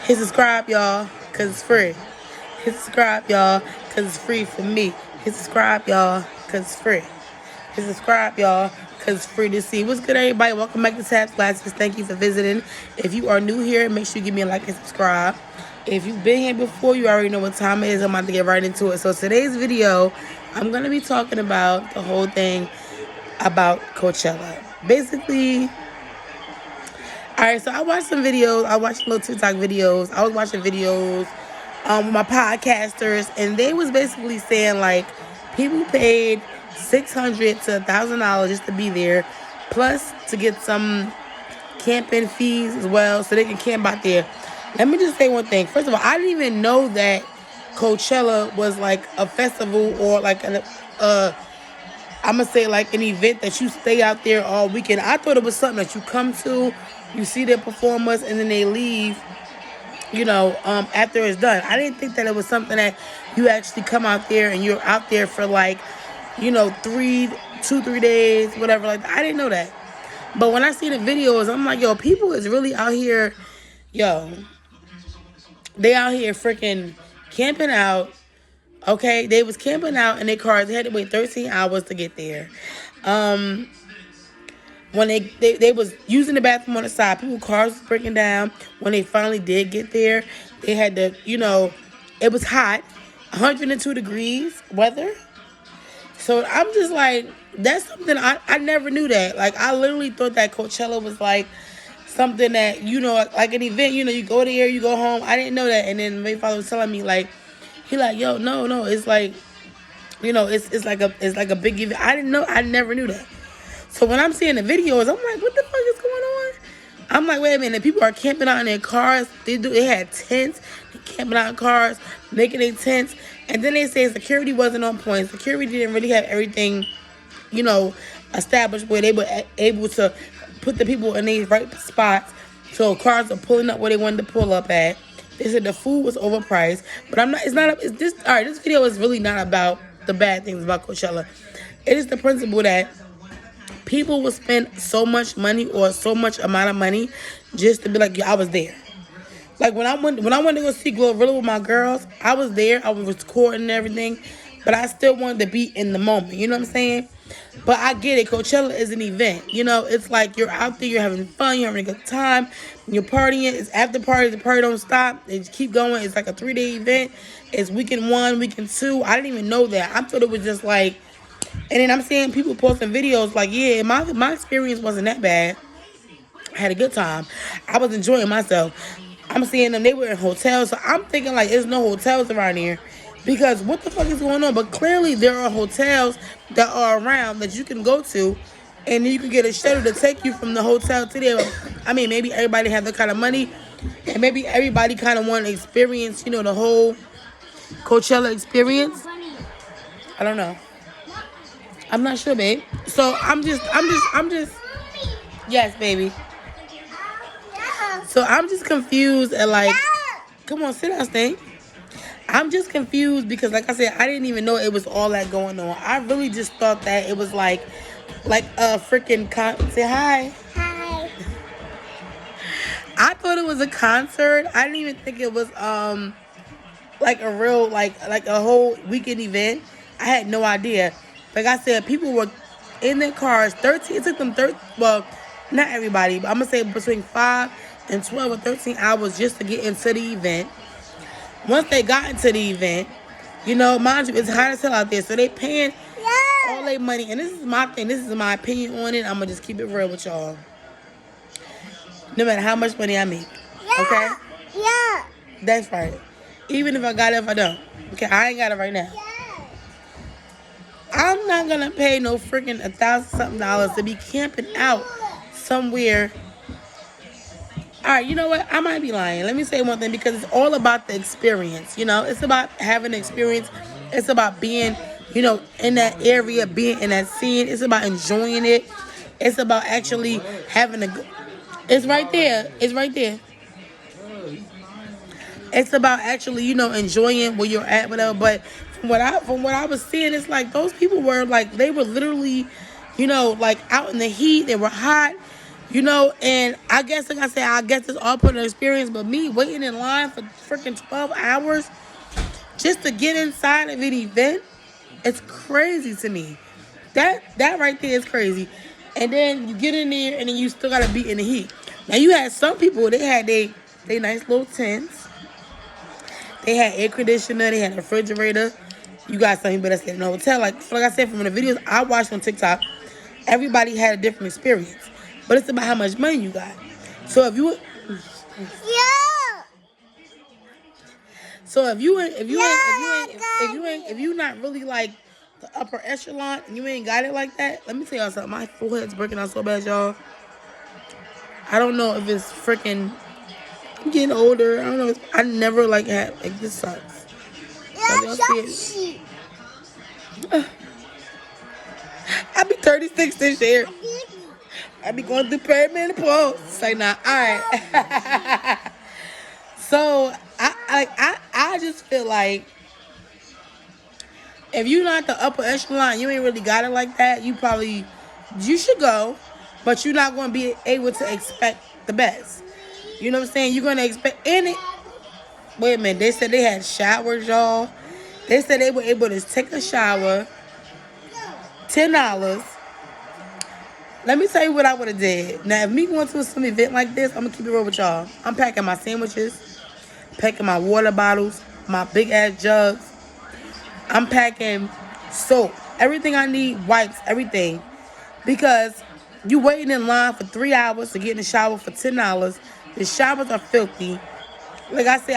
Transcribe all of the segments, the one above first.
Hit subscribe, y'all, because it's free. Hit subscribe, y'all, because it's free for me. Hit subscribe, y'all, because it's free. Hit subscribe, y'all, because it's free to see. What's good, everybody? Welcome back to Tabs Glasses. Thank you for visiting. If you are new here, make sure you give me a like and subscribe. If you've been here before, you already know what time it is. I'm about to get right into it. So today's video, I'm going to be talking about the whole thing about Coachella. Basically, alright, so I watched some videos. I watched little TikTok videos. I was watching videos with my podcasters, and they was basically saying, like, people paid $600 to $1,000 just to be there, plus to get some camping fees as well, so they can camp out there. Let me just say one thing. First of all, I didn't even know that Coachella was like a festival or like I'm gonna say like an event that you stay out there all weekend. I thought it was something that you come to, you see their performers, and then they leave, after it's done. I didn't think that it was something that you actually come out there and you're out there for like, 3 days, whatever. Like, I didn't know that. But when I see the videos, I'm like, yo, people is really out here, they out here freaking camping out. Okay, they was camping out in their cars. They had to wait 13 hours to get there. When they was using the bathroom on the side, people's cars was breaking down. When they finally did get there, they had to, it was hot, 102 degrees weather. So I'm just like, that's something I never knew that. Like, I literally thought that Coachella was like something that, like an event, you go there, you go home. I didn't know that. And then my father was telling me, like, he like, yo, no, it's like, it's like a big event. I didn't know, I never knew that. So when I'm seeing the videos, I'm like, what the fuck is going on? I'm like, wait a minute, people are camping out in their cars. They had tents, they camping out in cars, making their tents. And then they say security wasn't on point. Security didn't really have everything, established where they were able to put the people in these right spots. So cars are pulling up where they wanted to pull up at. They said the food was overpriced. But this video is really not about the bad things about Coachella. It is the principle that people will spend so much money or so much amount of money just to be like, I was there. Like, when I went to go see Glorilla with my girls, I was there. I was recording and everything. But I still wanted to be in the moment. You know what I'm saying? But I get it. Coachella is an event. It's like you're out there. You're having fun. You're having a good time. You're partying. It's after party. The party don't stop. They just keep going. It's like a 3-day event. It's weekend 1, weekend 2. I didn't even know that. I thought it was just like... And then I'm seeing people posting videos like, yeah, my experience wasn't that bad. I had a good time. I was enjoying myself. I'm seeing them, they were in hotels. So I'm thinking like, there's no hotels around here. Because what the fuck is going on? But clearly there are hotels that are around that you can go to. And you can get a shuttle to take you from the hotel to there. I mean, maybe everybody has that kind of money. And maybe everybody kind of want to experience, the whole Coachella experience. I don't know. I'm not sure, babe. So I'm just, yes, baby. So I'm just confused at like, come on, sit down, Stink. I'm just confused because, like I said, I didn't even know it was all that going on. I really just thought that it was like a freaking say hi. Hi. I thought it was a concert. I didn't even think it was like a real like a whole weekend event. I had no idea. Like I said, people were in their cars. It took them well, not everybody, but I'm gonna say between 5 and 12 or 13 hours just to get into the event. Once they got into the event, mind you, it's hot as hell out there, so they paying all their money. And this is my thing. This is my opinion on it. I'm gonna just keep it real with y'all. No matter how much money I make, okay? Yeah. That's right. Even if I got it, if I don't, okay, I ain't got it right now. I'm not gonna pay no freaking $1,000-something to be camping out somewhere. All right, you know what? I might be lying. Let me say one thing, because it's all about the experience. It's about having an experience. It's about being, in that area, being in that scene. It's about enjoying it. It's about actually having a good... It's right there. It's right there. It's about actually, enjoying where you're at, whatever. But from what I was seeing, it's like those people were like, they were literally, like out in the heat. They were hot. You know, and I guess, like I said, I guess it's all put in experience, but me waiting in line for freaking 12 hours just to get inside of an event, it's crazy to me. That right there is crazy. And then you get in there and then you still gotta be in the heat. Now you had some people, they had they nice little tents. They had air conditioner, they had a refrigerator. You got some people that stayed in a hotel. Like I said, from the videos I watched on TikTok, everybody had a different experience. But it's about how much money you got. So if you Yeah. So if you not really like the upper echelon and you ain't got it like that, let me tell y'all something. My forehead's breaking out so bad, y'all. I don't know if it's freaking. I'm getting older. I don't know. I never like had like this sucks. Like, y'all see it? I be 36 this year. I be going through perimenopause. Say nah. All right. So I just feel like if you're not the upper echelon, you ain't really got it like that. You should go, but you're not going to be able to expect the best. You know what I'm saying? You're going to expect any. Wait a minute. They said they had showers, y'all. They said they were able to take a shower. $10. Let me tell you what I would have did. Now, if me going to some event like this, I'm gonna keep it real with y'all. I'm packing my sandwiches, packing my water bottles, my big ass jugs. I'm packing soap, everything I need, wipes, everything. Because you waiting in line for 3 hours to get in the shower for $10. The showers are filthy. Like I said,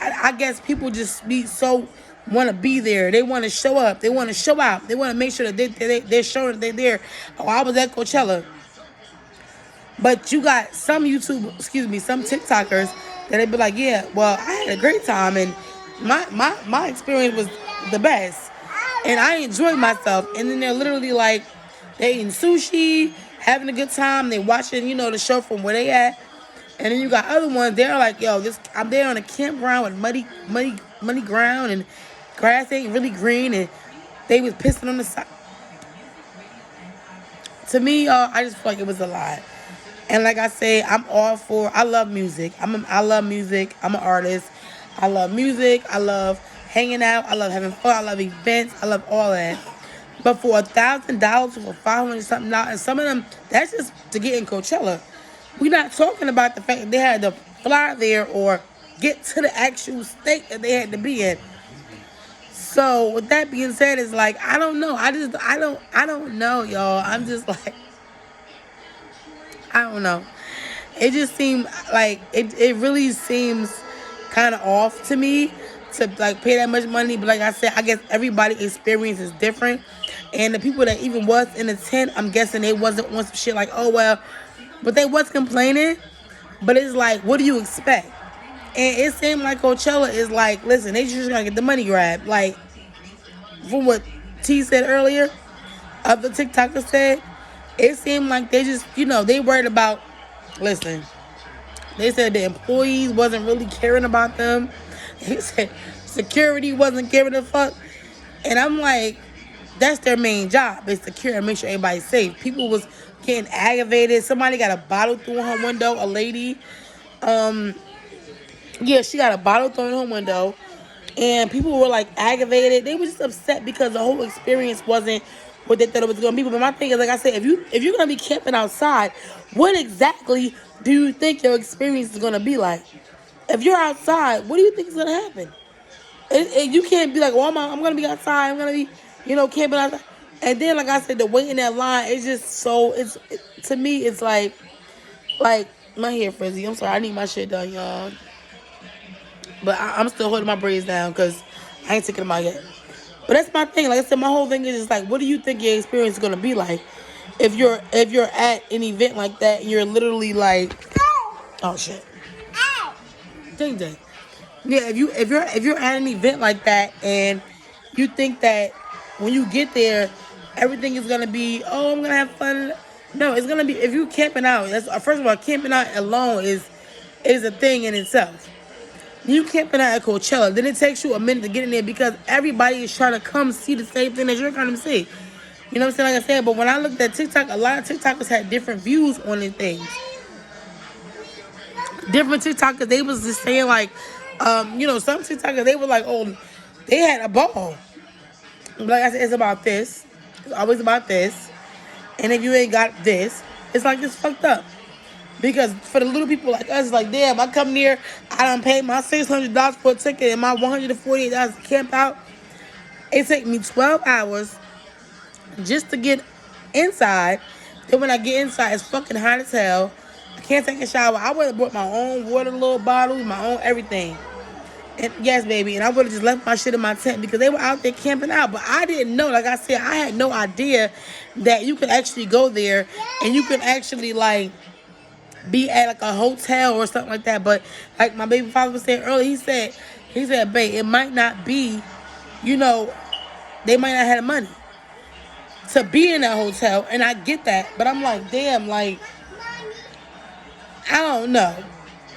I guess people just be so want to be there. They want to show up. They want to show out. They want to make sure that they're showing that they're there. Oh, I was at Coachella. But you got some some TikTokers that they be like, yeah, well, I had a great time and my experience was the best. And I enjoyed myself. And then they're literally like, they eating sushi, having a good time. They watching, the show from where they at. And then you got other ones, they're like, yo, I'm there on a campground with muddy ground and grass ain't really green and they was pissing on the side. To me, y'all, I just feel like it was a lot. And like I say, I love music. I love music. I'm an artist. I love music. I love hanging out. I love having fun. I love events. I love all that. But for $1,000 or $500 something, and some of them, that's just to get in Coachella. We're not talking about the fact that they had to fly there or get to the actual state that they had to be in. So with that being said, it's like I don't know. I don't know, y'all. I'm just like I don't know. It just seemed like it really seems kind of off to me to like pay that much money. But like I said, I guess everybody's experience is different. And the people that even was in the tent, I'm guessing they wasn't on some shit like, oh well, but they was complaining. But it's like, what do you expect? And it seemed like Coachella is like, listen, they just gonna get the money grab. Like from what T said earlier, other TikTokers said, it seemed like they just, they worried about, listen, they said the employees wasn't really caring about them. They said security wasn't giving a fuck. And I'm like, that's their main job, is secure and make sure everybody's safe. People was getting aggravated. Somebody got a bottle through her window, a lady. Yeah, she got a bottle thrown in her window. And people were like aggravated. They were just upset because the whole experience wasn't what they thought it was gonna be. But my thing is, like I said, if you're gonna be camping outside, what exactly do you think your experience is gonna be like? If you're outside, what do you think is gonna happen? You can't be like, well, I'm gonna be outside. I'm gonna be, camping outside. And then, like I said, the wait in that line is just so. To me, it's like my hair frizzy. I'm sorry, I need my shit done, y'all. But I'm still holding my braids down because I ain't taking them out yet. But that's my thing. Like I said, my whole thing is just like, what do you think your experience is gonna be like if you're at an event like that and you're literally like, oh shit, ding ding. Yeah, if you're at an event like that and you think that when you get there, everything is gonna be, oh, I'm gonna have fun. No, it's gonna be, if you camping out. That's first of all, camping out alone is a thing in itself. You camping out at Coachella, then it takes you a minute to get in there because everybody is trying to come see the same thing that you're trying to see. You know what I'm saying? Like I said, but when I looked at TikTok, a lot of TikTokers had different views on these things. Different TikTokers, they was just saying like, some TikTokers, they were like, oh, they had a ball. Like I said, it's about this. It's always about this. And if you ain't got this, it's like it's fucked up. Because for the little people like us, it's like, damn, I come here, I done paid my $600 for a ticket and my $148 to camp out. It take me 12 hours just to get inside. Then when I get inside, it's fucking hot as hell. I can't take a shower. I would have brought my own water little bottles, my own everything. And yes, baby. And I would have just left my shit in my tent because they were out there camping out. But I didn't know. Like I said, I had no idea that you could actually go there and you could actually like be at like a hotel or something like that. But like my baby father was saying earlier, he said, babe, it might not be, they might not have the money to be in that hotel. And I get that. But I'm like, damn, like, I don't know.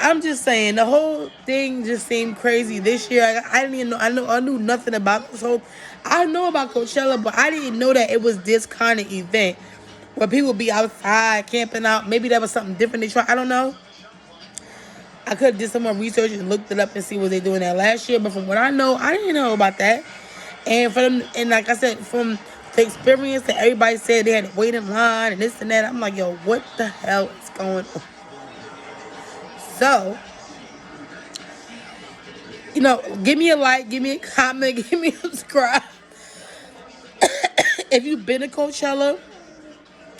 I'm just saying the whole thing just seemed crazy this year. I didn't even know. I knew nothing about this whole. I know about Coachella, but I didn't know that it was this kind of event where people be outside camping out. Maybe that was something different they tried. I don't know. I could have did some more research and looked it up and see what they doing that last year. But from what I know, I didn't know about that. And like I said, from the experience that everybody said they had to wait in line and this and that, I'm like, yo, what the hell is going on? So, give me a like, give me a comment, give me a subscribe. If you've been to Coachella,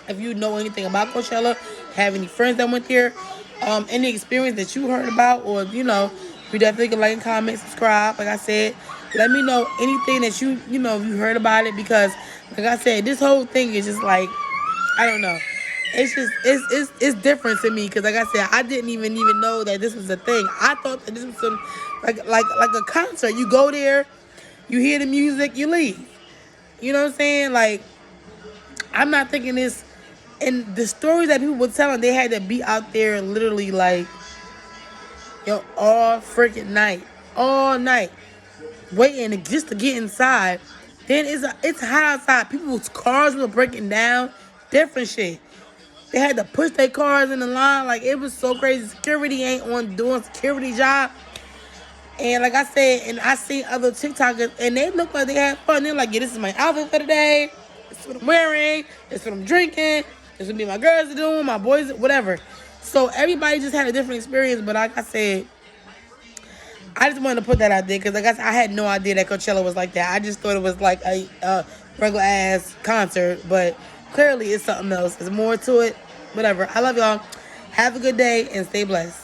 if you know anything about Coachella, have any friends that went there, any experience that you heard about, or, you definitely can like and comment, subscribe. Like I said, let me know anything that if you heard about it, because, like I said, this whole thing is just like, I don't know. It's just it's different to me because, like I said, I didn't even know that this was a thing. I thought that this was some like a concert. You go there, you hear the music, you leave. You know what I'm saying? Like, I'm not thinking this. And the stories that people were telling, they had to be out there literally like, all freaking night, all night, waiting just to get inside. Then it's hot outside. People's cars were breaking down, different shit. They had to push their cars in the line. Like, it was so crazy. Security ain't on doing security job. And like I said, and I seen other TikTokers, and they look like they had fun. They're like, yeah, this is my outfit for the day. This is what I'm wearing. This is what I'm drinking. This is what me and my girls are doing, my boys, whatever. So everybody just had a different experience. But like I said, I just wanted to put that out there because, like I said, I had no idea that Coachella was like that. I just thought it was like a regular ass concert. But clearly, it's something else. There's more to it. Whatever. I love y'all. Have a good day and stay blessed.